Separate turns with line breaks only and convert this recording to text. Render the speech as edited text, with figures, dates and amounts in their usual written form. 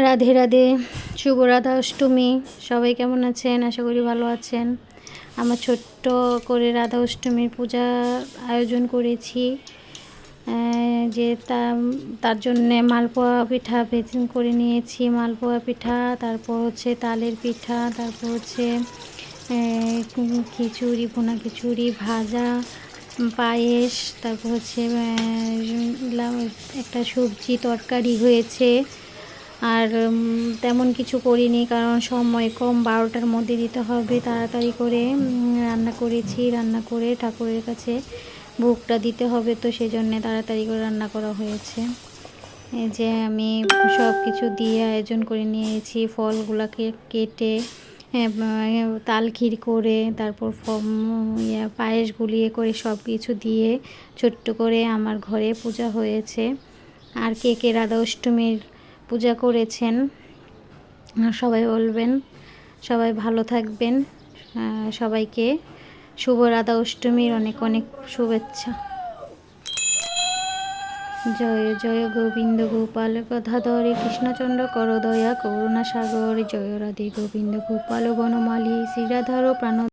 রাধে রাধে, শুভ রাধা অষ্টমী। সবাই কেমন আছেন? আশা করি ভালো আছেন। আমার ছোট্ট করে রাধা অষ্টমীর পূজা আয়োজন করেছি, যে তার জন্যে মালপোয়া পিঠা ভেজে করে নিয়েছি। মালপোয়া পিঠা, তারপর হচ্ছে তালের পিঠা, তারপর হচ্ছে খিচুড়ি, ভুনা খিচুড়ি, ভাজা, পায়েস, তারপর হচ্ছে একটা সবজি তরকারি হয়েছে। আর তেমন কিছু করিনি, কারণ সময় কম, 12টার মধ্যে দিতে হবে। তাড়াতাড়ি করে রান্না করেছি। রান্না করে ঠাকুরের কাছে ভোগটা দিতে হবে, তো সেই জন্যে তাড়াতাড়ি করে রান্না করা হয়েছে। এই যে আমি সব কিছু দিয়ে আয়োজন করে নিয়েছি, ফলগুলোকে কেটে তাল ক্ষীর করে, তারপর পায়েস গুলিয়ে করে সব কিছু দিয়ে ছোট্ট করে আমার ঘরে পূজা হয়েছে। আর কে কে রাধা অষ্টমীর পূজা করেছেন সবাই বলবেন। সবাই ভালো থাকবেন। সবাইকে শুভ রাধা অষ্টমীর অনেক অনেক শুভেচ্ছা। জয় জয় গোবিন্দ গোপাল গদাধরে কৃষ্ণচন্দ্র কর দয়া করুণা সাগর। জয় রাধে গোবিন্দ গোপাল বনমালী শ্রীরাধার প্রাণ